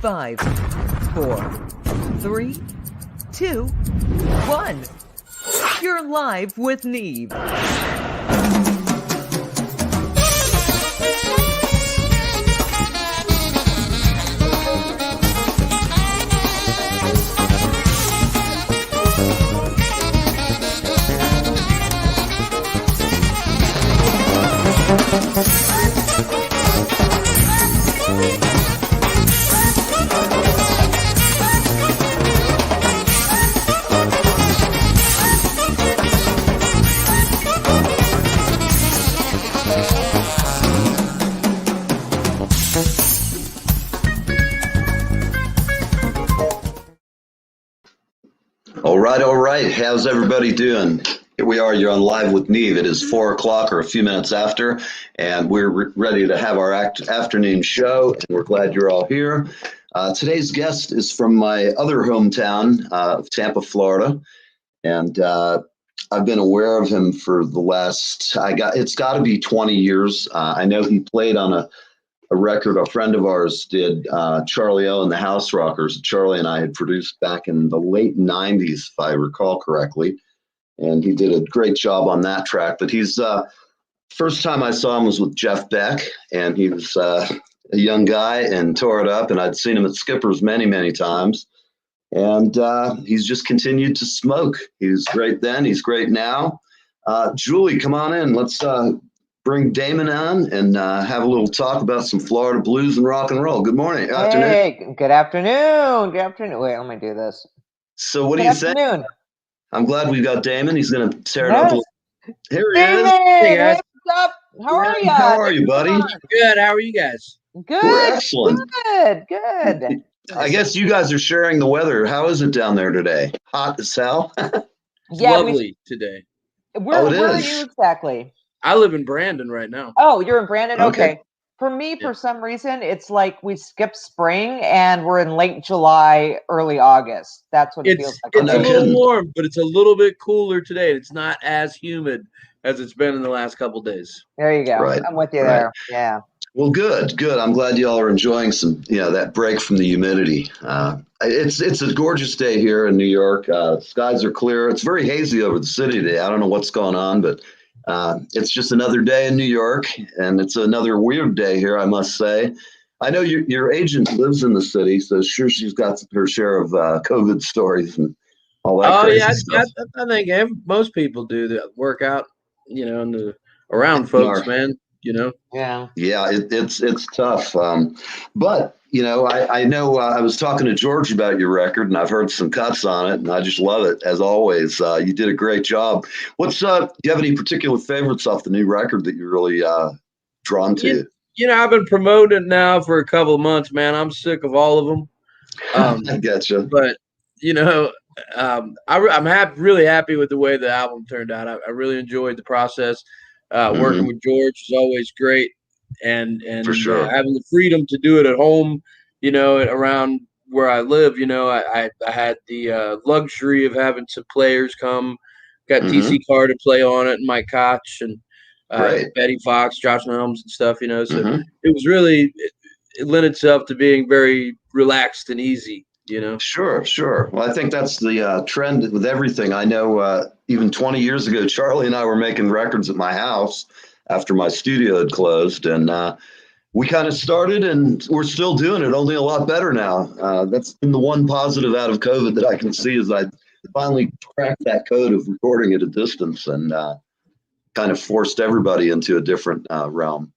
5, 4, 3, 2, 1. You're live with Neve. All right. How's everybody doing? Here we are. You're on Live with Neve. It is 4 o'clock or a few minutes after, and we're ready to have our afternoon show, and we're glad you're all here. Today's guest is from my other hometown of Tampa, Florida, and I've been aware of him for the last, it's got to be 20 years. I know he played on a record a friend of ours did, Charlie O and the House Rockers. Charlie and I had produced back in the late 90s, if I recall correctly. And he did a great job on that track. But he's, first time I saw him was with Jeff Beck, and he was a young guy and tore it up. And I'd seen him at Skipper's many, many times. And he's just continued to smoke. He was great then. He's great now. Julie, come on in. Let's bring Damon on and have a little talk about some Florida blues and rock and roll. Good morning. Afternoon. Hey, good afternoon. Good afternoon. Wait, let me do this. So what do you think? I'm glad we've got Damon. He's going to tear it up. Here he Damon, is. Hey, guys. What's up? How are you? How are you, buddy? Good. How are you guys? Good. We're excellent. Good. I guess you guys are sharing the weather. How is it down there today? Hot as hell? It's lovely today. Where are you exactly? I live in Brandon right now. Oh, you're in Brandon? Okay. For me, for some reason, it's like we skipped spring and we're in late July, early August. That's what it feels like. It's a little warm, but it's a little bit cooler today. It's not as humid as it's been in the last couple of days. There you go. Right. I'm with you there. Yeah. Well, good. I'm glad you all are enjoying some, that break from the humidity. It's a gorgeous day here in New York. Skies are clear. It's very hazy over the city today. I don't know what's going on, but it's just another day in New York, and it's another weird day here, I must say. I know your agent lives in the city, so sure she's got her share of COVID stories and all that crazy stuff. I think most people do that work out, around folks, man. Yeah. It's tough. But I know I was talking to George about your record, and I've heard some cuts on it, and I just love it as always. You did a great job. Do you have any particular favorites off the new record that you're really drawn to? I've been promoting now for a couple of months, man. I'm sick of all of them. I getcha. But I'm really happy with the way the album turned out. I really enjoyed the process. Working with George is always great, and for sure. Having the freedom to do it at home, around where I live, I had the luxury of having some players come. Got TC Carr to play on it, and Mike Koch, and Betty Fox, Josh Helms, and stuff. So it was really it lent itself to being very relaxed and easy. Sure. Well, I think that's the trend with everything. I know even 20 years ago, Charlie and I were making records at my house after my studio had closed, and we kind of started, and we're still doing it, only a lot better now. That's been the one positive out of COVID that I can see is I finally cracked that code of recording at a distance and kind of forced everybody into a different realm.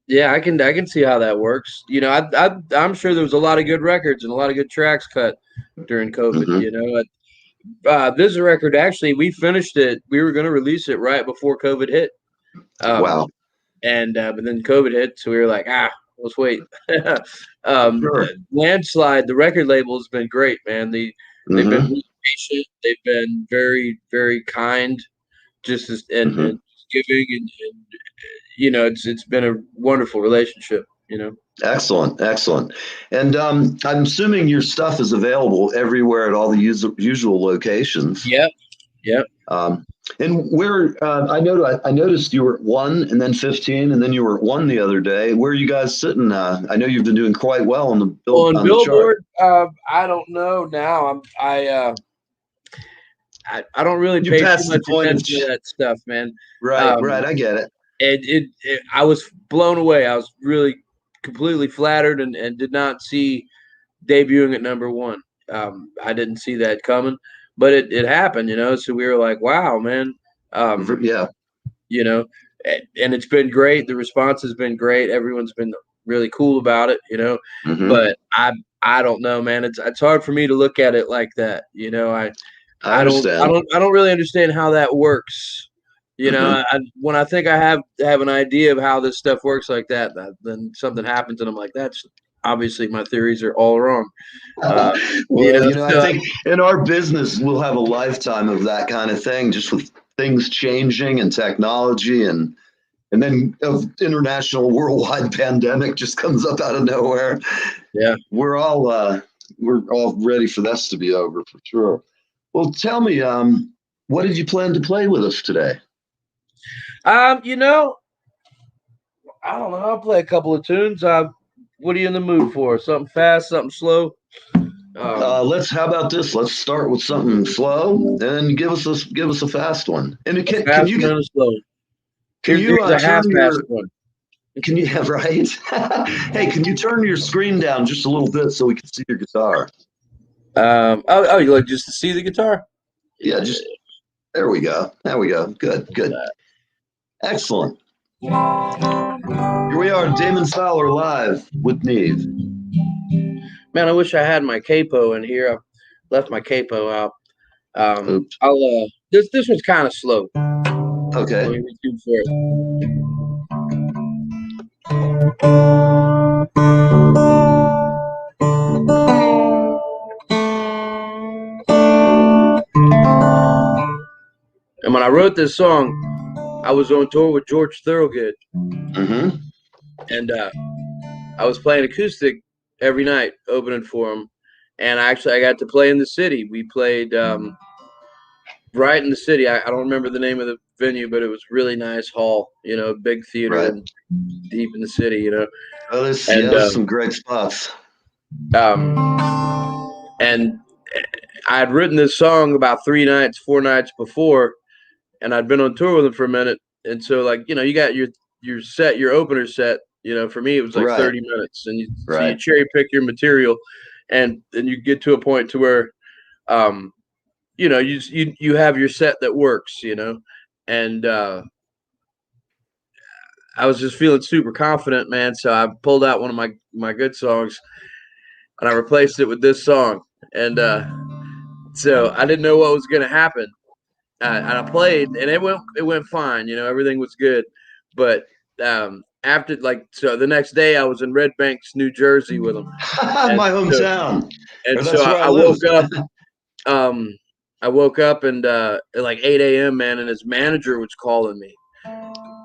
Yeah, I can see how that works. I'm sure there was a lot of good records and a lot of good tracks cut during COVID. This record, actually, we finished it. We were going to release it right before COVID hit. Wow. And but then COVID hit, so we were like, let's wait. Sure. Landslide, the record label, has been great, man. They've been really patient. They've been very, very kind, and giving and it's been a wonderful relationship, Excellent. And I'm assuming your stuff is available everywhere at all the usual locations. Yep. Yep. And where I noticed you were at 1 and then 15 and then you were at 1 the other day. Where are you guys sitting? I know you've been doing quite well on the On on the chart. Billboard, I don't know now. I don't really You pay too passed the much point of attention to that stuff, man. right. I get it. I was blown away. I was really completely flattered and did not see debuting at number 1. I didn't see that coming, but it happened, so we were like, wow, man. Yeah. And it's been great. The response has been great. Everyone's been really cool about it, Mm-hmm. but I don't know, man. It's hard for me to look at it like that. I understand. I don't really understand how that works. When I think I have an idea of how this stuff works like that, then something happens and I'm like, that's obviously my theories are all wrong. Well, I think in our business we'll have a lifetime of that kind of thing, just with things changing and technology, and then international worldwide pandemic just comes up out of nowhere. Yeah, we're all ready for this to be over for sure. Well, tell me, what did you plan to play with us today? I don't know. I'll play a couple of tunes. What are you in the mood for? Something fast, something slow? How about this? Let's start with something slow, and give us a fast one. And can you get slow? Can you a half turn fast one? Can you have right? Hey, can you turn your screen down just a little bit so we can see your guitar? You like just to see the guitar? Yeah, just there we go. Good. Excellent. Here we are, Damon Fowler live with Neve. Man, I wish I had my capo in here. I left my capo out. This one's kind of slow. Okay. Let me redo for it. And when I wrote this song, I was on tour with George Thorogood. Mm-hmm. And I was playing acoustic every night, opening for him. And I got to play in the city. We played right in the city. I don't remember the name of the venue, but it was really nice hall, big theater right. and deep in the city, Oh, there's some great spots. And I had written this song about 4 nights before, and I'd been on tour with him for a minute. And so, you got your set, your opener set. For me, it was like 30 minutes, and you cherry pick your material, and then you get to a point to where, you have your set that works, and I was just feeling super confident, man. So I pulled out one of my good songs, and I replaced it with this song, and so I didn't know what was going to happen. And I played, and it went fine. Everything was good. But after, so the next day, I was in Red Banks, New Jersey, with him. My hometown. I woke up. I woke up and at like 8 a.m., man, and his manager was calling me,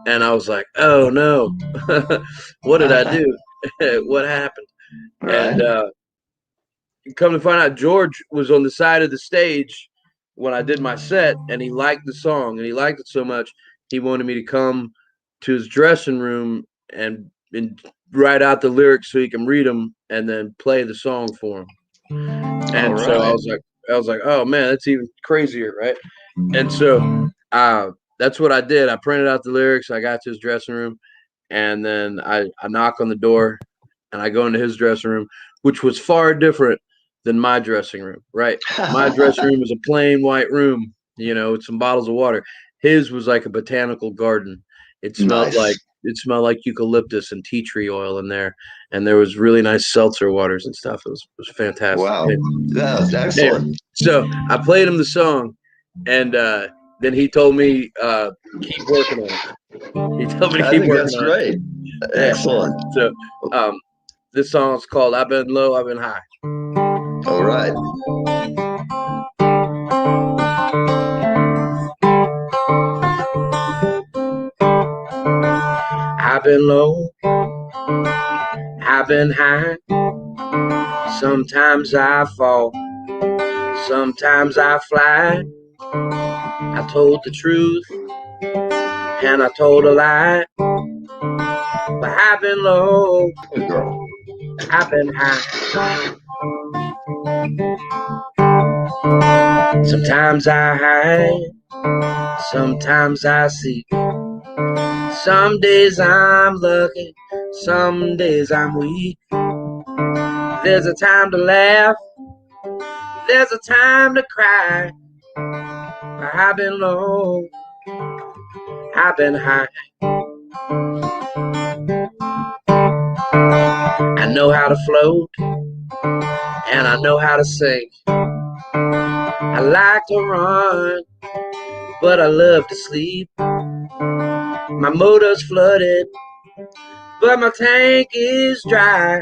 and I was like, "Oh no, what did I do? What happened?" Right. And come to find out, George was on the side of the stage when I did my set, and he liked the song, and he liked it so much he wanted me to come to his dressing room and write out the lyrics so he can read them and then play the song for him. And so I was like, oh man, that's even crazier, right? And so that's what I did. I printed out the lyrics. I got to his dressing room, and then I knock on the door, and I go into his dressing room, which was far different than my dressing room, right? My dressing room was a plain white room, with some bottles of water. His was like a botanical garden. It smelled like eucalyptus and tea tree oil in there, and there was really nice seltzer waters and stuff. It was fantastic. Wow, that's excellent. Anyway, so I played him the song, and then he told me keep working on it. He told me to keep working on it. That's great. Excellent. So this song is called "I've Been Low, I've Been High." All right. I've been low, I've been high. Sometimes I fall, sometimes I fly. I told the truth and I told a lie. But I've been low, Good girl. I've been high. Sometimes I hide, sometimes I seek. Some days I'm lucky, some days I'm weak. There's a time to laugh, there's a time to cry. I've been low, I've been high. I know how to float, and I know how to sink. I like to run, but I love to sleep. My motor's flooded, but my tank is dry.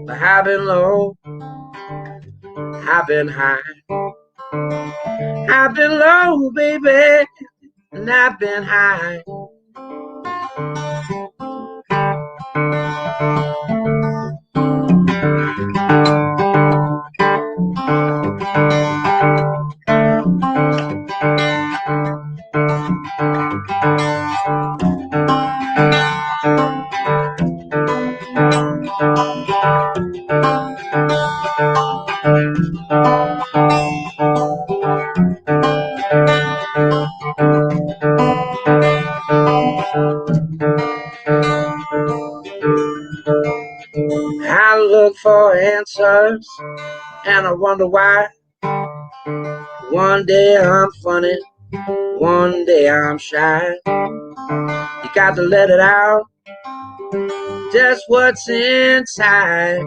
But I've been low, I've been high. I've been low, baby, and I've been high. I look for answers, and I wonder why. One day I'm funny, one day I'm shy. You got to let it out, just what's inside.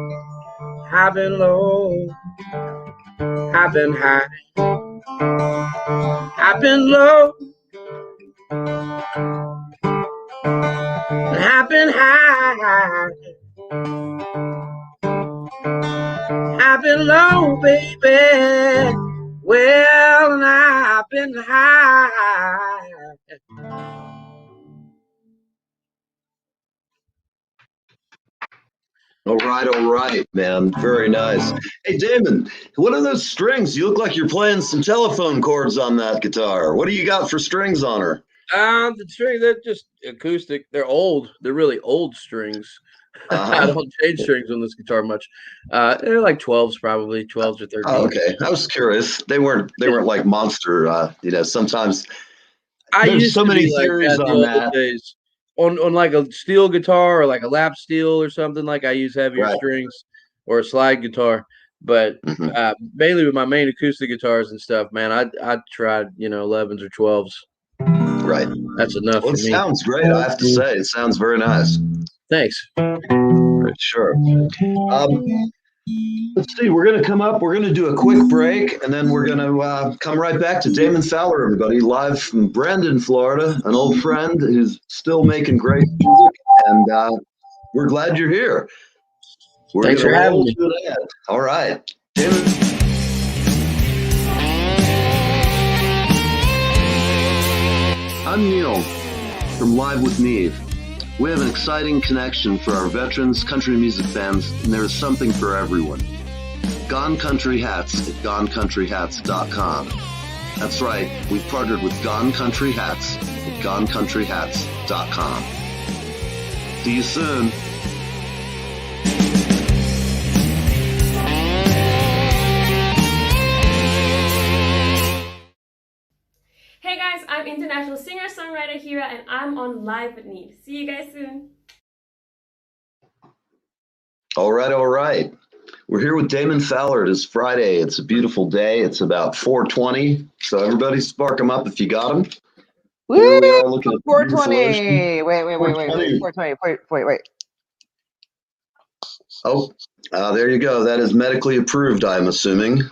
I've been low, I've been high. I've been low, and I've been high. I've been low, baby. Well, and I've been high. All right, man. Very nice. Hey, Damon, what are those strings? You look like you're playing some telephone chords on that guitar. What do you got for strings on her? The strings, they're just acoustic. They're old. They're really old strings. I don't change strings on this guitar much. They're like 12s, probably 12s or 13s. Oh, okay. I was curious. They weren't like monster. Sometimes I there's used so to many be like theories that the on old that. days. On like a steel guitar or like a lap steel or something, like I use heavier Right. strings, or a slide guitar. But mainly with my main acoustic guitars and stuff, man, I tried 11s or 12s. Right. That's enough Well, for it me. sounds great. I have to say, it sounds very nice. Thanks. Sure. Let's see. We're going to come up. We're going to do a quick break, and then we're going to come right back to Damon Fowler, everybody, live from Brandon, Florida, an old friend who's still making great music, and we're glad you're here. We're Thanks going for to having roll me. to the end. All right. Damon. I'm Neil from Live with Neve. We have an exciting connection for our veterans, country music fans, and there is something for everyone. Gone Country Hats at GoneCountryHats.com. That's right, we've partnered with Gone Country Hats at GoneCountryHats.com. See you soon. Hey guys, I'm international singer-songwriter Hira and I'm on Live with Neve. See you guys soon. All right. We're here with Damon Fowler. It is Friday. It's a beautiful day. It's about 4:20. So everybody spark them up if you got them. Woo! Here we are looking at 420. Wait. 420. 420. Wait. Oh, there you go. That is medically approved, I'm assuming.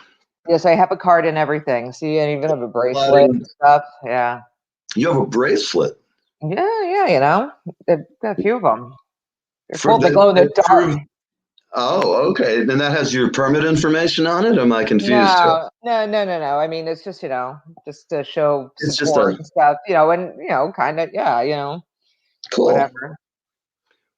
Yes, I have a card and everything. See, I even have a bracelet and stuff. Yeah. You have a bracelet? Yeah, a few of them. They're cool. They glow in the dark. Oh, okay. Then that has your permit information on it? Or am I confused? No. I mean, it's just, just to show support and stuff, and, kind of, cool. Whatever.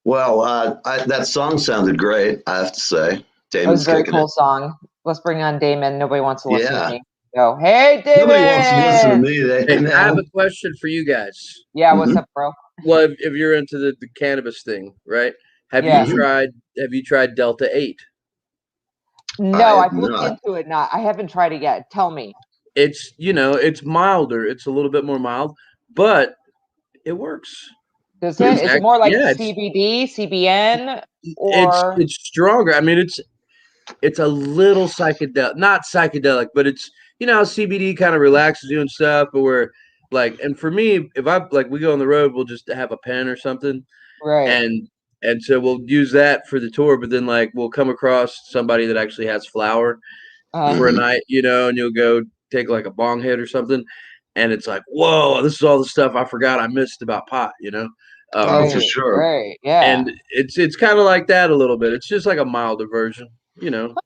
Well, that song sounded great, I have to say. It was a very cool song. Let's bring on Damon. Nobody wants to listen to me. go. Hey, Nobody wants to listen to David. me. Hey, I have a question for you guys. Yeah, what's up, bro? Well, if you're into the cannabis thing, right? Have Yeah. you tried Delta 8? No, I I've have looked not. into it. I haven't tried it yet. Tell me. It's, it's milder. It's a little bit more mild, but it works. Does it? Is it more like yeah, CBD, CBN, or it's stronger. I mean, it's a little psychedelic, not psychedelic, but it's how CBD kind of relaxes you and stuff. But we're like, and for me, if I like, we go on the road, we'll just have a pen or something, right? And so we'll use that for the tour. But then like we'll come across somebody that actually has flower for a night, and you'll go take like a bong hit or something, and it's like, whoa, this is all the stuff I forgot I missed about pot, Oh, for sure. Right. Yeah. and it's kind of like that a little bit. It's just like a milder version,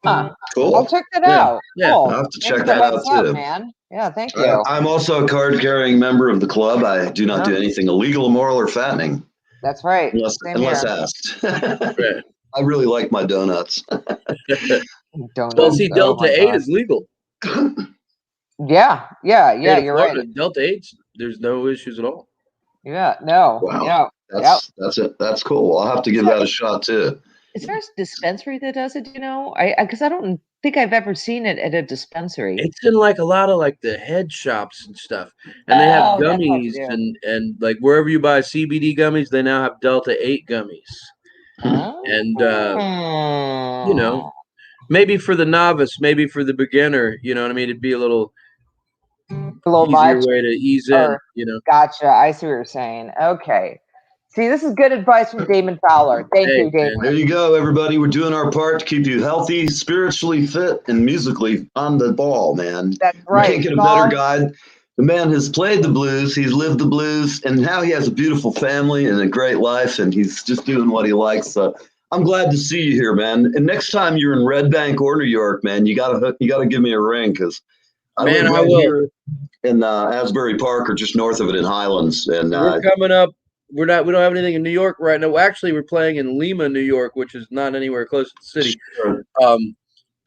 Huh. Cool. I'll check that Yeah. out. Yeah. Cool. I'll have to Thanks check for that the out heads up, too. man. Yeah, thank you. I'm also a card-carrying member of the club. I do not do anything illegal, immoral, or fattening, That's right. unless Same asked. Right. I really like my donuts. here. Well, Donuts. see, Oh Delta my 8 God. is legal. Yeah. State of You're Florida, right. Delta 8, there's no issues at all. Yeah. No. Wow. Yeah. That's it. That's cool. I'll have to give that a shot too. Is there a dispensary that does it? Do you know? Because I don't think I've ever seen it at a dispensary. It's in like a lot of like the head shops and stuff, and they have Oh, that's what gummies they do. and like wherever you buy CBD gummies, they now have Delta 8 gummies, and Oh. maybe for the novice, maybe for the beginner, you know what I mean? It'd be a little A little easier much. way to ease in, Or gotcha. I see what you're saying. Okay. See, this is good advice from Damon Fowler. Thank Hey, you, Damon. There you go, everybody. We're doing our part to keep you healthy, spiritually fit, and musically on the ball, man. That's You right. can't get a better guide. The man has played the blues, he's lived the blues, and now he has a beautiful family and a great life, and he's just doing what he likes. So I'm glad to see you here, man. And next time you're in Red Bank or New York, man, you gotta give me a ring because I live man, I right will. here in Asbury Park or just north of it in Highlands. And We're coming up. We don't have anything in New York right now. Actually, we're playing in Lima, New York, which is not anywhere close to the city. sure, But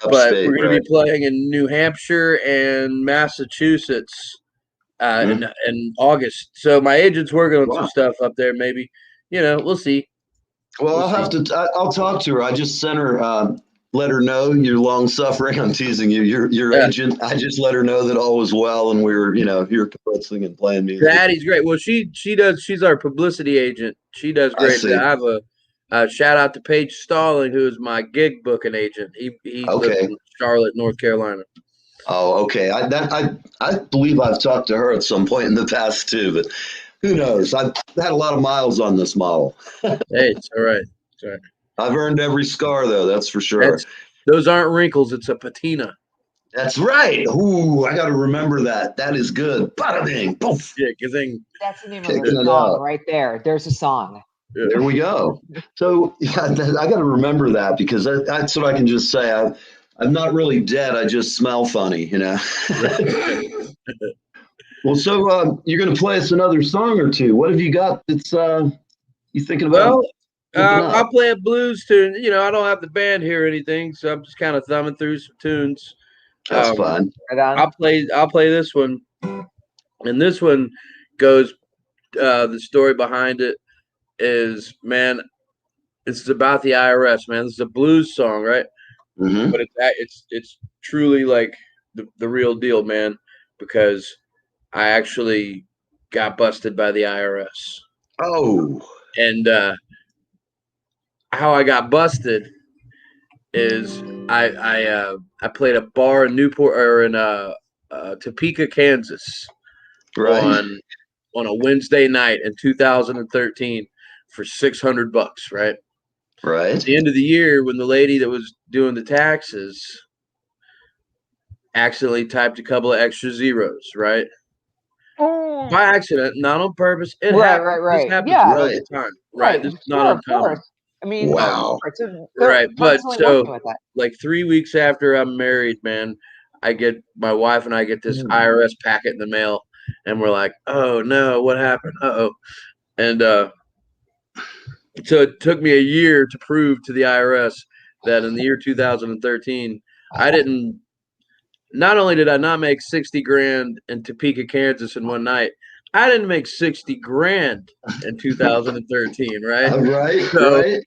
upstate, we're going right? to be playing in New Hampshire and Massachusetts in August. So my agent's working on some stuff up there. Maybe, we'll see. Well, I'll talk to her. I just sent her, let her know you're long suffering. I'm teasing you. Your agent. I just let her know that all was well, and we were, here conversing and playing music. Patty's great. Well, she does. She's our publicity agent. She does great. I have a shout out to Paige Stalling, who is my gig booking agent. He lives in Charlotte, North Carolina. Oh, okay. I believe I've talked to her at some point in the past too, but who knows? I've had a lot of miles on this model. Hey, it's all right. It's all right. I've earned every scar, though. That's for sure. Those aren't wrinkles. It's a patina. That's right. Ooh, I got to remember that. That is good. Bada bing, poof. Yeah, gazing. That's the name of the song right there. There's a song. Yeah. There we go. So I got to remember that because that's what I can just say. I'm not really dead. I just smell funny, Well, so you're going to play us another song or two. What have you got that's you thinking about? Well, I'll play a blues tune. I don't have the band here or anything, so I'm just kind of thumbing through some tunes. That's fine. Right on. I'll play this one, and this one goes. The story behind it is, man, it's about the IRS, man. This is a blues song, right? Mm-hmm. But it's truly like the real deal, man, because I actually got busted by the IRS. Oh. And how I got busted is I played a bar in Newport or in Topeka, Kansas, right, on a Wednesday night in 2013 for $600, right? Right. At the end of the year, when the lady that was doing the taxes accidentally typed a couple of extra zeros, right? Oh. By accident, not on purpose. It Right. This happens all the time, right? This is not uncommon. I mean, wow. Right, but so with that. like 3 weeks after I'm married, man, my wife and I get this IRS packet in the mail, and we're like, oh no, what happened? And so it took me a year to prove to the IRS that in the year 2013, I didn't not only did I not make 60 grand in Topeka, Kansas in one night, I didn't make 60 grand in 2013, right? Right, So, right.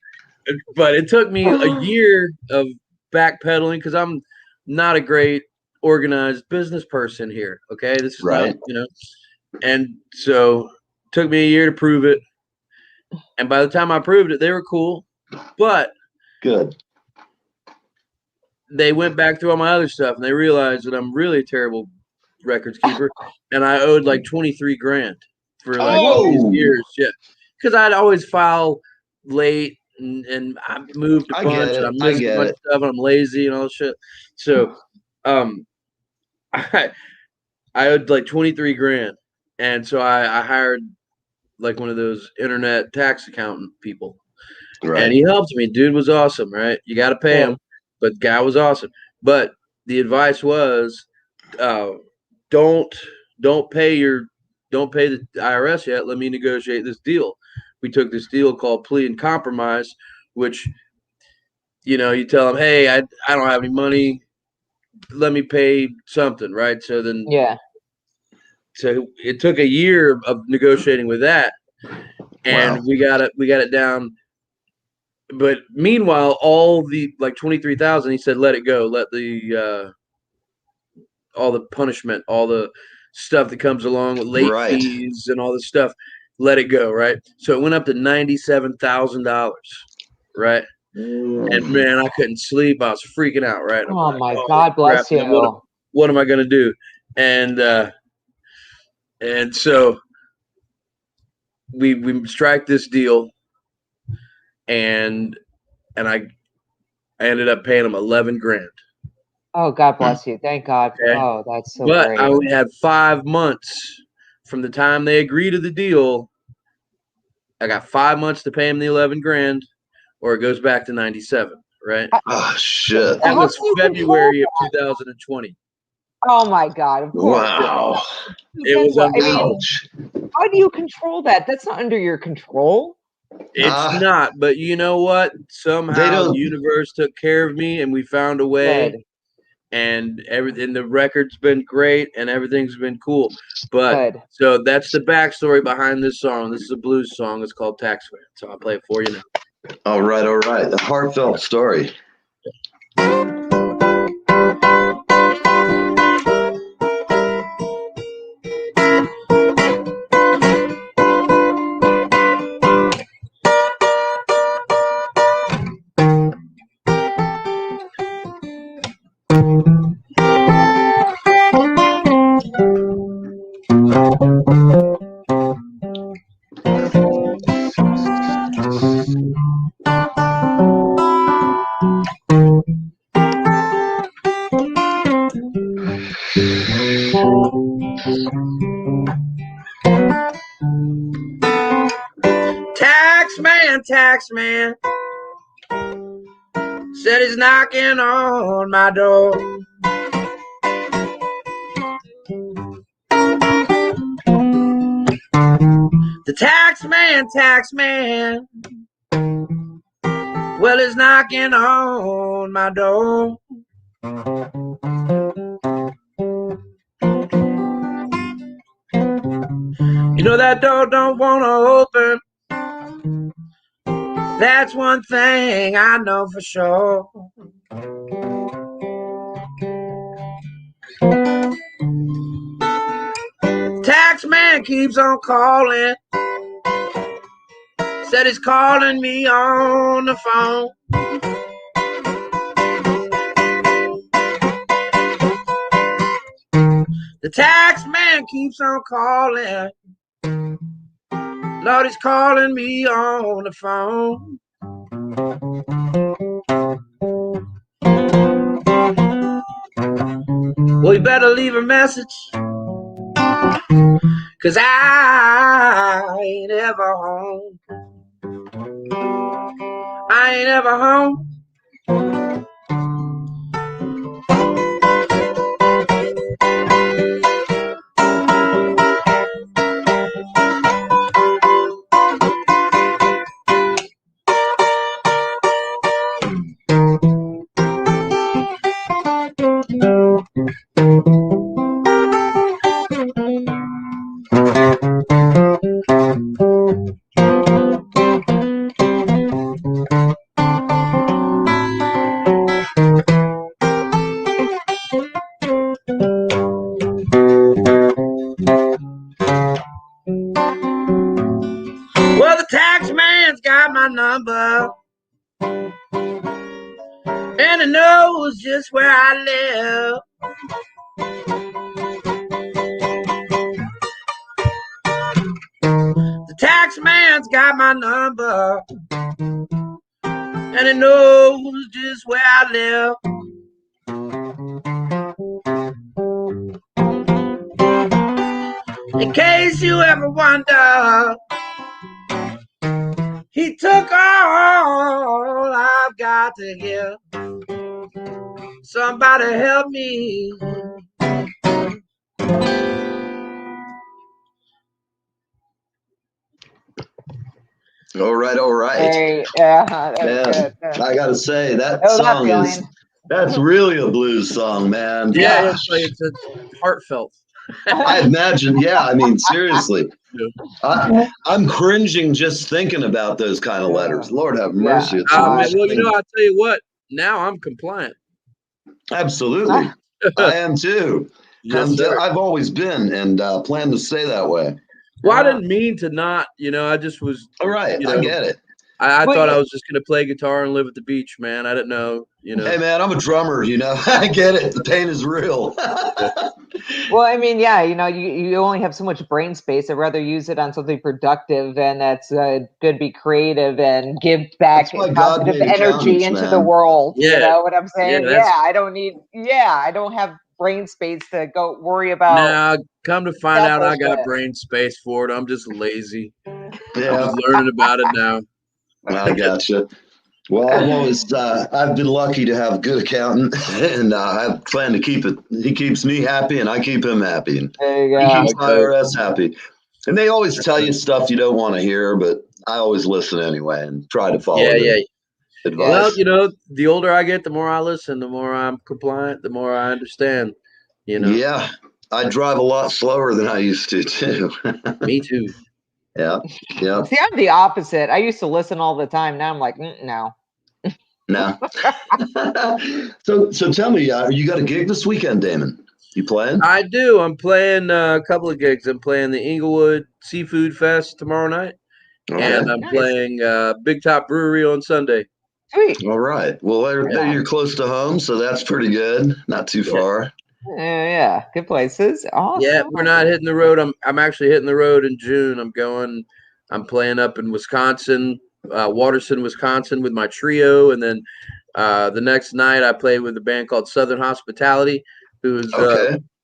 but it took me a year of backpedaling because I'm not a great organized business person here. Okay. This is Right. not, and so it took me a year to prove it. And by the time I proved it, they were cool, but Good. they went back through all my other stuff and they realized that I'm really a terrible records keeper. And I owed like 23 grand for like all these years. Yeah. Because I'd always file late and I moved a I get bunch and I it. missed a bunch of stuff and I'm lazy and all this shit. So I owed like 23 grand. And so I hired like one of those internet tax accountant people. Right. And he helped me. Dude was awesome, right? You got to pay him, but guy was awesome. But the advice was, don't pay the IRS yet. Let me negotiate this deal. We took this deal called plea and compromise, which, you tell them, hey, I don't have any money. Let me pay something, right? So then, so it took a year of negotiating with that, and we got it down. But meanwhile, all the like 23,000, he said, let it go. Let the all the punishment, all the stuff that comes along with late fees and all this stuff, let it go, right? So it went up to $97,000, right? And man, I couldn't sleep. I was freaking out, right? Oh like, my God, bless crap, you. What am I gonna do? And so we strike this deal, and I ended up paying him 11 grand. Oh, God bless you. Thank God. Okay. Oh, that's so but great. I only had 5 months from the time they agreed to the deal. I got 5 months to pay him the 11 grand, or it goes back to 97, right? Oh, shit. That was February of 2020. Oh, my God. Of course. Wow. It was unbelievable. How do you control that? That's not under your control. It's not, but you know what? Somehow the universe took care of me, and we found a way. Good. And everything, the record's been great, and everything's been cool. But so that's the backstory behind this song. This is a blues song. It's called Tax Man. So I'll play it for you now. All right. A heartfelt story. Tax man said he's knocking on my door. The tax man, well, he's knocking on my door. You know that door don't want to open. That's one thing I know for sure. Tax man keeps on calling. Said he's calling me on the phone. The tax man keeps on calling. Lord, he's calling me on the phone. Well, you better leave a message, 'cause I ain't ever home. I ain't ever home. Well, the tax man's got my number, and he knows just where I live. The tax man's got my number, and he knows just where I live. In case you ever wonder, he took all I've got to give. Somebody help me. All right, all right. Hey, yeah, that's good. I gotta say that Oh, that song is feeling. that's really a blues song, man. Yeah, Gosh. it's heartfelt. I imagine. Yeah, I mean, seriously, I'm cringing just thinking about those kind of letters. Lord have mercy. It's Well, worse you thing. know, I'll tell you what. Now I'm compliant. Absolutely, I am too. Yes, sir. I've always been and plan to stay that way. Well, I didn't mean to not. You know, I just was. All right, You know, I get it. I thought I was just going to play guitar and live at the beach, man. I didn't know, you know. Hey, man, I'm a drummer, you know. I get it. The pain is real. Well, I mean, yeah, you know, you only have so much brain space. I'd rather use it on something productive and that's good, be creative and give back positive energy into the world. Yeah. You know what I'm saying? Yeah, I don't have brain space to go worry about. Now, come to find out, I got brain space for it. I'm just lazy. Yeah. I'm just learning about it now. I gotcha. Well, I've always I've been lucky to have a good accountant, and I plan to keep it. He keeps me happy, and I keep him happy, and there you he go. keeps IRS happy. And they always tell you stuff you don't want to hear, but I always listen anyway and try to follow their advice. Well, you know, the older I get, the more I listen, the more I'm compliant, the more I understand. You know. Yeah, I drive a lot slower than I used to too. Me too. Yeah. See, I'm the opposite. I used to listen all the time. Now I'm like, no. No. So tell me, you got a gig this weekend, Damon? You playing? I do. I'm playing a couple of gigs. I'm playing the Inglewood Seafood Fest tomorrow night, and I'm playing Big Top Brewery on Sunday. Sweet. All right. Well, there you're close to home, so that's pretty good. Not too far. Yeah, good places. Awesome. Yeah, we're not hitting the road. I'm actually hitting the road in June. I'm playing up in Wisconsin, Waterson, Wisconsin, with my trio, and then the next night I play with a band called Southern Hospitality, who's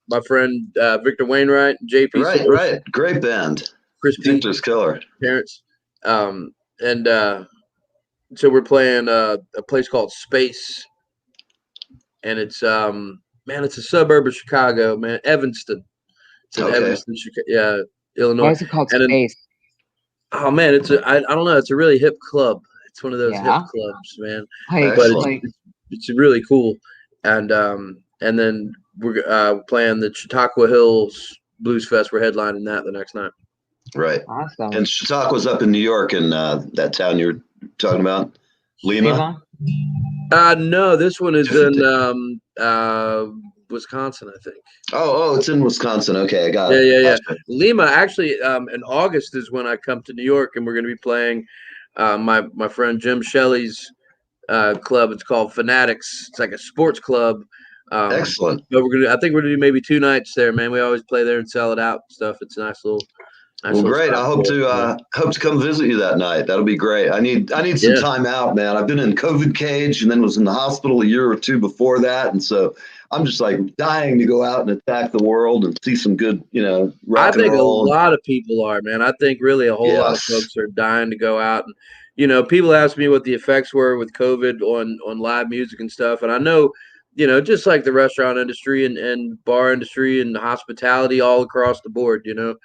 my friend Victor Wainwright, JP. Right. Great band. Chris Victor's killer. Parents, and so we're playing a place called Space, and it's man, it's a suburb of Chicago, man. Evanston. It's in Evanston, Illinois. Why is it called Space? Oh man, I don't know. It's a really hip club. It's one of those hip clubs, man. But it's really cool. And then we're playing the Chautauqua Hills Blues Fest. We're headlining that the next night. Right. Awesome. And Chautauqua's up in New York, and that town you're talking about, Lima. No, this one is in Wisconsin, I think. Oh, it's in Wisconsin. Okay, I got it. Yeah. Lima, actually, in August is when I come to New York, and we're going to be playing my friend Jim Shelley's club. It's called Fanatics. It's like a sports club. Excellent. But I think we're going to do maybe 2 nights there, man. We always play there and sell it out and stuff. It's a nice little. Well, great. I hope to come visit you that night. That'll be great. I need some time out, man. I've been in COVID cage and then was in the hospital a year or 2 before that, and so I'm just like dying to go out and attack the world and see some good, rock and roll. A lot of people are, man. I think really a whole lot of folks are dying to go out. And people ask me what the effects were with COVID on live music and stuff, and I know. Just like the restaurant industry and bar industry and hospitality all across the board, it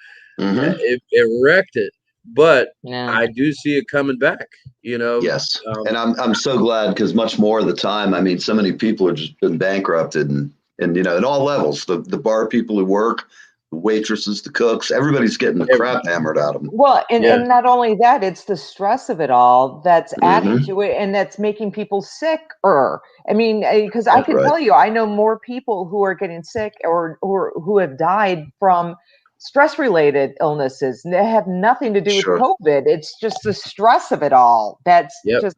wrecked it. But I do see it coming back, Yes. And I'm so glad because much more of the time, I mean, so many people have just been bankrupted and at all levels, the bar people who work, the waitresses, the cooks, everybody's getting the crap hammered out of them. Well, and not only that, it's the stress of it all that's adding to it, and that's making people sicker. I mean, because I can tell you, I know more people who are getting sick or who have died from stress-related illnesses. They have nothing to do with COVID. It's just the stress of it all that's just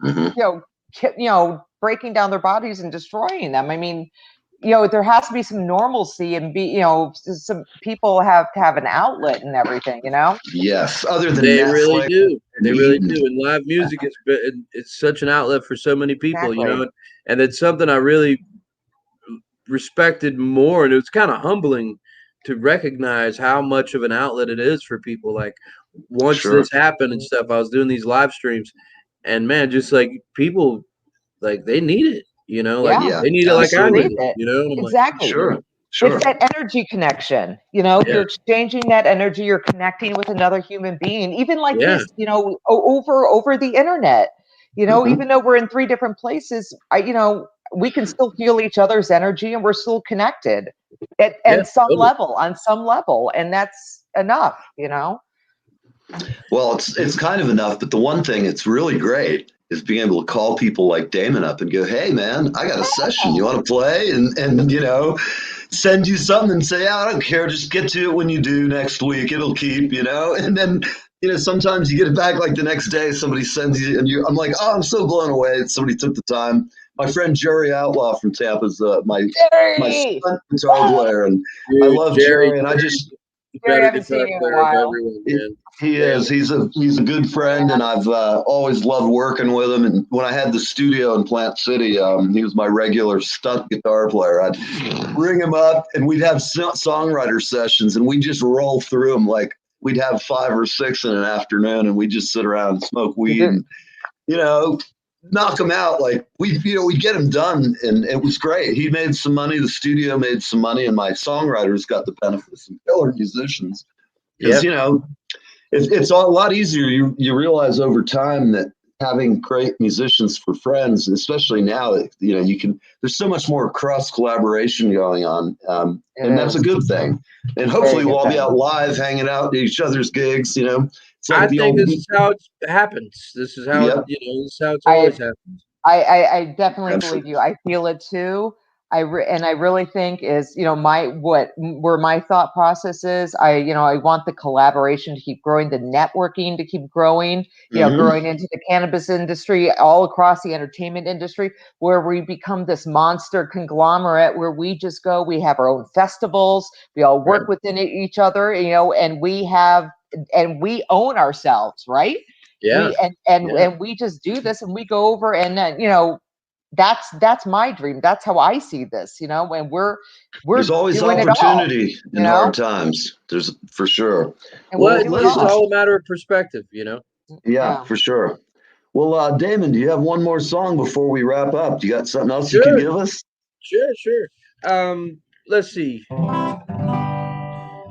breaking down their bodies and destroying them. I mean, there has to be some normalcy and some people have to have an outlet and everything, Yes. Other than they Netflix, really do. They really do. And live music it's such an outlet for so many people, and it's something I really respected more. And it was kind of humbling to recognize how much of an outlet it is for people. Like once this happened and stuff, I was doing these live streams and man, just like people, like they need it. They need it like I need it, exactly. Like, sure. It's that energy connection, you're exchanging that energy, you're connecting with another human being, even like this, over the internet, even though we're in 3 different places, we can still feel each other's energy and we're still connected on some level. And that's enough, Well, it's kind of enough, but the one thing that's really great is being able to call people like Damon up and go, hey man, I got a session. You want to play? And send you something and say, I don't care. Just get to it when you do next week. It'll keep, and then, sometimes you get it back like the next day, somebody sends you and I'm like, oh, I'm so blown away that somebody took the time. My friend Jerry Outlaw from Tampa is my son guitar player. And I love Jerry. And I just, Jerry, I haven't seen you in a while. He is. He's a good friend, and I've always loved working with him. And when I had the studio in Plant City, he was my regular stunt guitar player. I'd ring him up, and we'd have songwriter sessions, and we'd just roll through them. Like we'd have 5 or 6 in an afternoon, and we'd just sit around and smoke weed, and knock them out. Like we get them done, and it was great. He made some money, the studio made some money, and my songwriters got the benefits of killer musicians. Because it's a lot easier. You realize over time that having great musicians for friends, especially now that there's so much more cross collaboration going on, and that's a good thing. And hopefully we'll all be out live, hanging out at each other's gigs. I think this is how it happens. This is how this is how it's always happened. I definitely believe you. I feel it too. I really think is where my thought process is. I want the collaboration to keep growing, the networking to keep growing. Growing into the cannabis industry, all across the entertainment industry, where we become this monster conglomerate where we just go. We have our own festivals. We all work within each other. And we own ourselves, right? Yeah. And we just do this, and we go over and that's my dream. That's how I see this, and we're there's always opportunity in hard times. There's for sure. And it's all a matter of perspective, Yeah, for sure. Well, Damon, do you have one more song before we wrap up? Do you got something else you can give us? Sure. Let's see.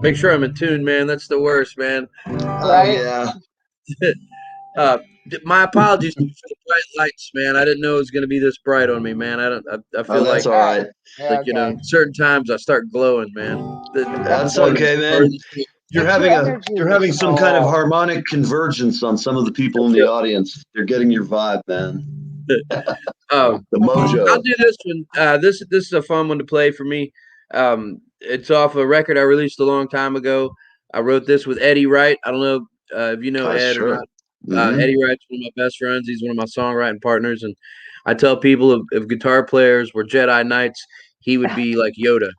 Make sure I'm in tune, man. That's the worst, man. Right? Yeah. My apologies for the bright lights, man. I didn't know it was going to be this bright on me, man. I feel that's all right. Certain times I start glowing, man. That's okay, man. You're having some kind of harmonic convergence on some of the people in the audience. They're getting your vibe, man. The mojo. I'll do this one. This is a fun one to play for me. It's off a record I released a long time ago. I wrote this with Eddie Wright. I don't know if you know Ed or not. Eddie Wright's one of my best friends. He's one of my songwriting partners, and I tell people if guitar players were Jedi Knights, he would be like Yoda.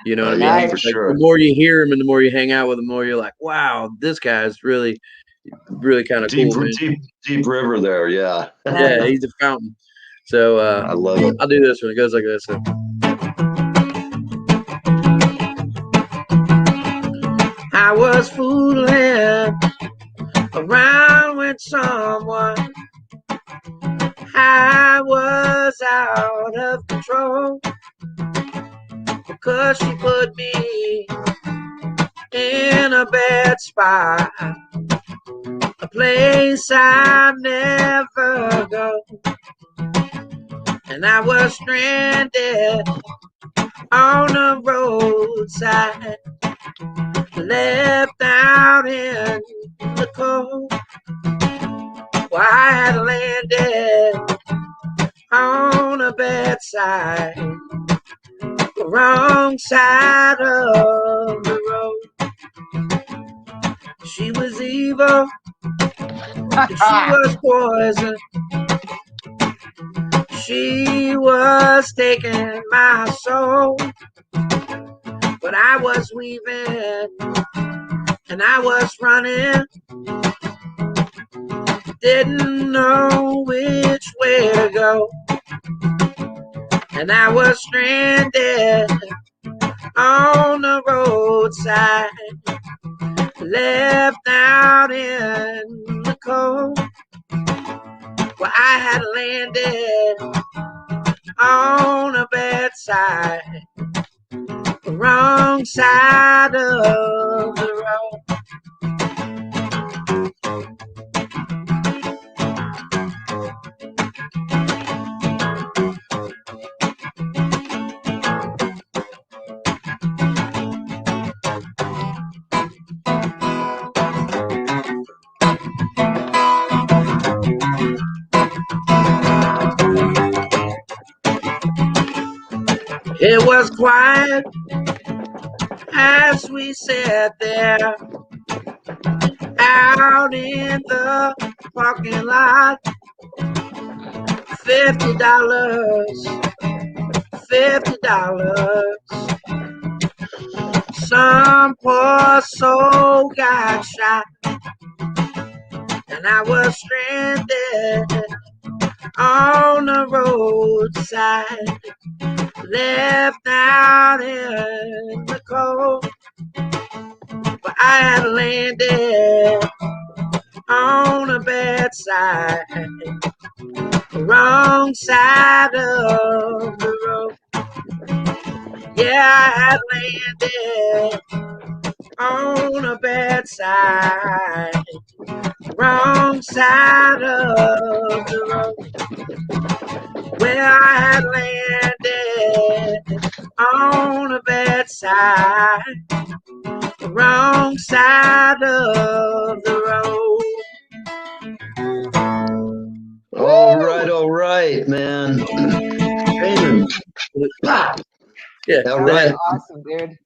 You know what I mean? Yeah, for sure. The more you hear him and the more you hang out with him, the more you're like, wow, this guy's really kind of cool. Deep river there, yeah. Yeah, he's a fountain. So I love it. I'll do this one. It goes like this. I was fooling around with someone. I was out of control because she put me in a bad spot, a place I never go. And I was stranded on the roadside, left out in the cold. Well, I had landed on a bedside, the wrong side of the road. She was evil, she was poison. She was taking my soul, but I was weaving and I was running, didn't know which way to go, and I was stranded on the roadside, left out in the cold. Well, I had landed on a bedside, the wrong side of the road. It was quiet as we sat there out in the parking lot. $50, $50. Some poor soul got shot, and I was stranded on the roadside, left out in the cold. But I had landed on a bedside, the wrong side of the road. Yeah, I had landed on a bedside, wrong side of the road. Where I had landed on a bedside, wrong side of the road. All right, man. Damon. Yeah, all right. Awesome, dude.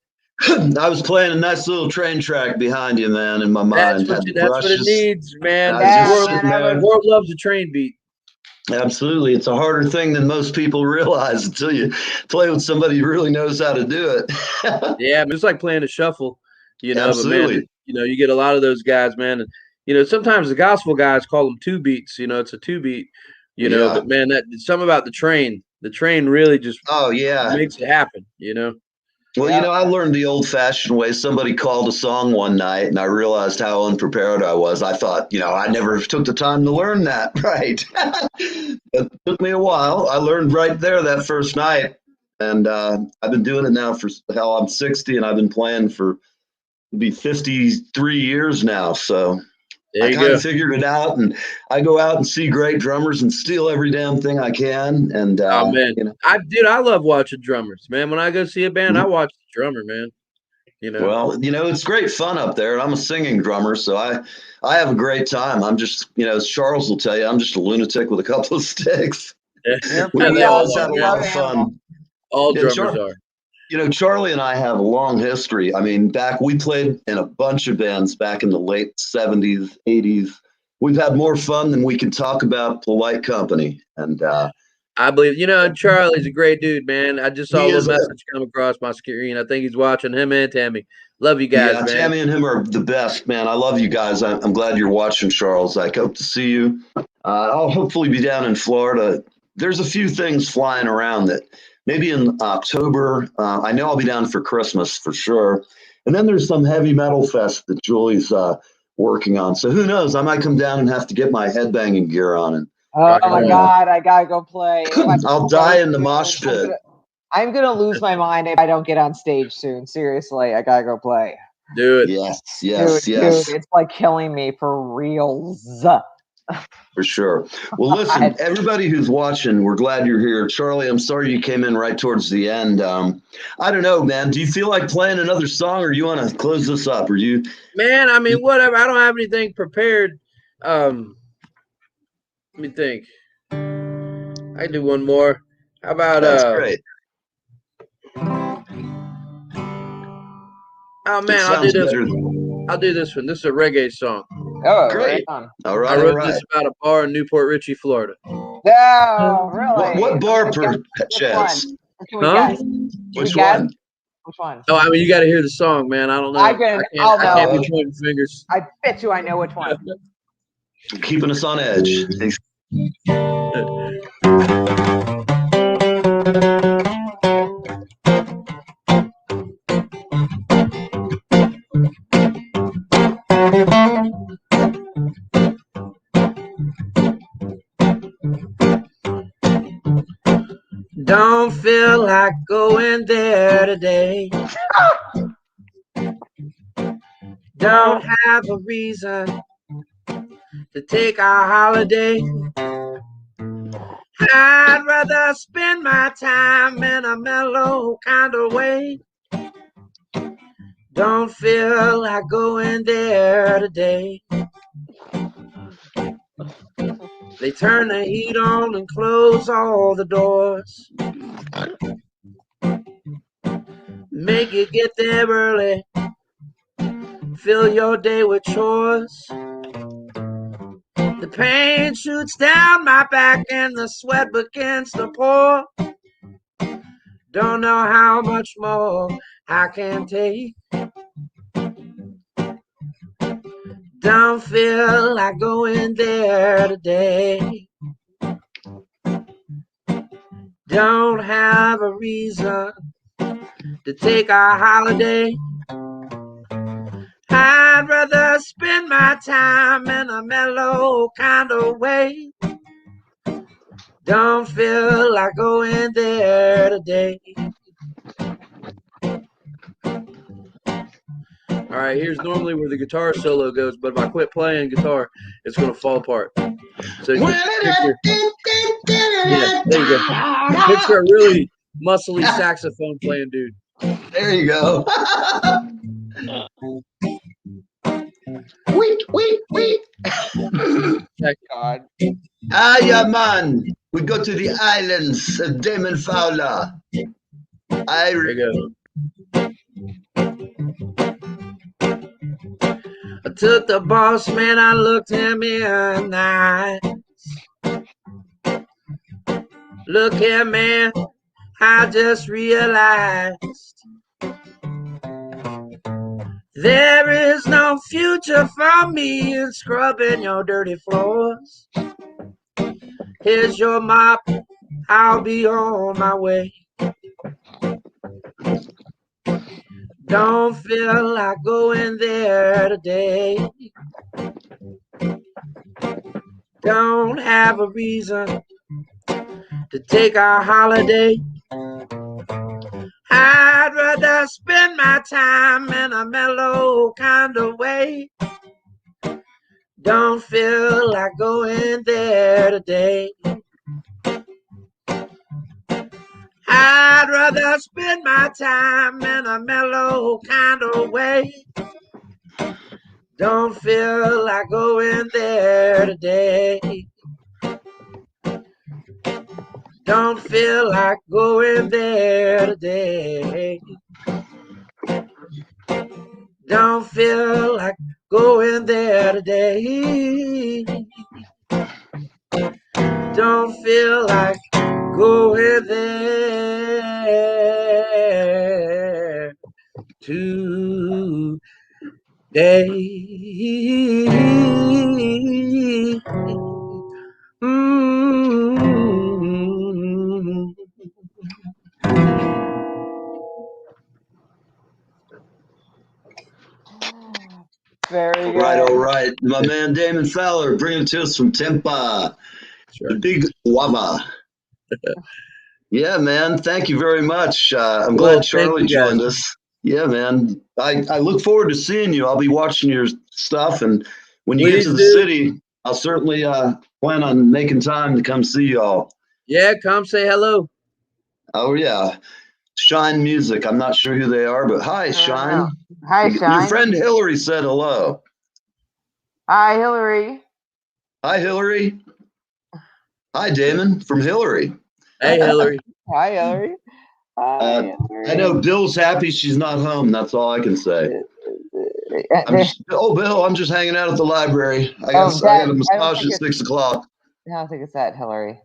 I was playing a nice little train track behind you, man, in my mind. That's what it needs, man. Yeah, the world loves a train beat. Absolutely. It's a harder thing than most people realize until you play with somebody who really knows how to do it. Yeah, it's like playing a shuffle, Absolutely. But man, you get a lot of those guys, man. And, sometimes the gospel guys call them two beats, it's a two beat, but man, that's something about the train. The train really just makes it happen, Well, I learned the old-fashioned way. Somebody called a song one night, and I realized how unprepared I was. I thought, I never took the time to learn that, right? It took me a while. I learned right there that first night, and I've been doing it now for, I'm 60, and I've been playing for, it'll be 53 years now, so I kind of figured it out, and I go out and see great drummers and steal every damn thing I can. And oh man, I love watching drummers, man. When I go see a band, I watch the drummer, man. Well, it's great fun up there. I'm a singing drummer, so I have a great time. I'm just, as Charles will tell you, I'm just a lunatic with a couple of sticks. We always have a lot of fun. All drummers are. Charlie and I have a long history. I mean, we played in a bunch of bands back in the late 70s, 80s. We've had more fun than we can talk about polite company. And I believe, Charlie's a great dude, man. I just saw a little message come across my screen. I think he's watching, him and Tammy. Love you guys, man. Tammy and him are the best, man. I love you guys. I'm glad you're watching, Charles. I hope to see you. I'll hopefully be down in Florida. There's a few things flying around that maybe in October. I know I'll be down for Christmas for sure. And then there's some heavy metal fest that Julie's working on. So who knows? I might come down and have to get my headbanging gear on. And oh my God, I gotta go play. I'll die in the mosh pit. I'm gonna lose my mind if I don't get on stage soon. Seriously, I gotta go play. Do it. Yes. Dude, it's like killing me for reals. For sure. Well, listen, everybody who's watching, we're glad you're here. Charlie, I'm sorry you came in right towards the end. I don't know, man. Do you feel like playing another song, or you want to close this up? Or you? Man, I mean, whatever. I don't have anything prepared. Let me think. I can do one more. How about That's great. Oh man, I'll do this. I'll do this one. This is a reggae song. Oh, great! Right on. All right, I wrote this about a bar in Newport Richey, Florida. No, really. What bar, per chance? Huh? Which one? Which one? Oh, I mean, you got to hear the song, man. I don't know. I can't be pointing fingers. I bet you I know which one. Keeping us on edge. Don't feel like going there today. Don't have a reason to take a holiday. I'd rather spend my time in a mellow kind of way. Don't feel like going there today. They turn the heat on and close all the doors. Make you get there early. Fill your day with chores. The pain shoots down my back and the sweat begins to pour. Don't know how much more I can take. Don't feel like going there today. Don't have a reason to take a holiday. I'd rather spend my time in a mellow kind of way. Don't feel like going there today. All right, here's normally where the guitar solo goes, but if I quit playing guitar, it's going to fall apart. So there you go. Picture a really muscly saxophone playing dude. There you go. Wait. God. Yeah, man. We go to the islands of Damon Fowler. There you go. I took the boss man, I looked him in the eyes. Look here, man, I just realized there is no future for me in scrubbing your dirty floors. Here's your mop, I'll be on my way. Don't feel like going there today. Don't have a reason to take a holiday. I'd rather spend my time in a mellow kind of way. Don't feel like going there today. I'd rather spend my time in a mellow kind of way. Don't feel like going there today. Don't feel like going there today. Don't feel like going there today. Don't feel like going there today. Very good. All right. My man Damon Fowler, bring it to us from Tampa. Sure. The big Wama. Yeah, man. Thank you very much. I'm glad Charlie joined us. Yeah, man. I look forward to seeing you. I'll be watching your stuff, and when you get to the city, I'll certainly plan on making time to come see y'all. Yeah, come say hello. Oh, yeah. Shine Music. I'm not sure who they are, but hi, Shine. Hi, Shine. Your friend Hillary said hello. Hi, Hillary. Hi, Hillary. Hi, Damon from Hillary. Hey, Hillary. Hi, Hillary. Hi, Hillary. I know Bill's happy she's not home. That's all I can say. Bill, I'm just hanging out at the library. I got a massage at 6 o'clock. I don't think it's that, Hillary.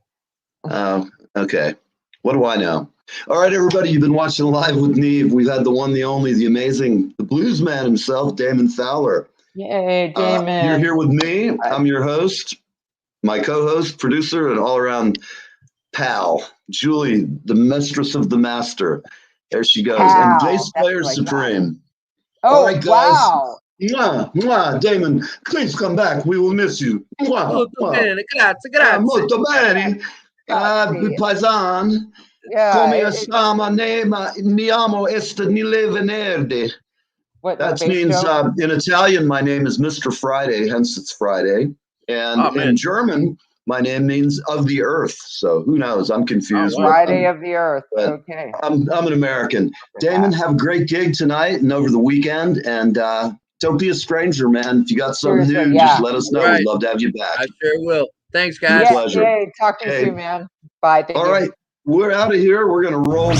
Oh, okay. What do I know? All right, everybody, you've been watching Live with Neve. We've had the one, the only, the amazing, the blues man himself, Damon Fowler. Yay, Damon. You're here with me. I'm your host, my co-host, producer, and all-around pal, Julie, the mistress of the master. There she goes. Pal. And bass player supreme. Oh, all right, guys. Wow. Mwah, mwah. Damon, please come back. We will miss you. Mwah, Molto bene, grazie. Molto bene. Paisan. Come stiamo? Mi amo est nelle venerdì. That means in Italian, my name is Mr. Friday, hence it's Friday. And in German, my name means of the earth. So who knows? I'm confused. Friday of the earth. Okay. I'm an American. Damon, have a great gig tonight and over the weekend. And don't be a stranger, man. If you got something new, just let us know. Right. We'd love to have you back. I sure will. Thanks, guys. Pleasure. Yay. Talk to you soon, man. Bye. Thank you. All right. We're out of here. We're going to roll.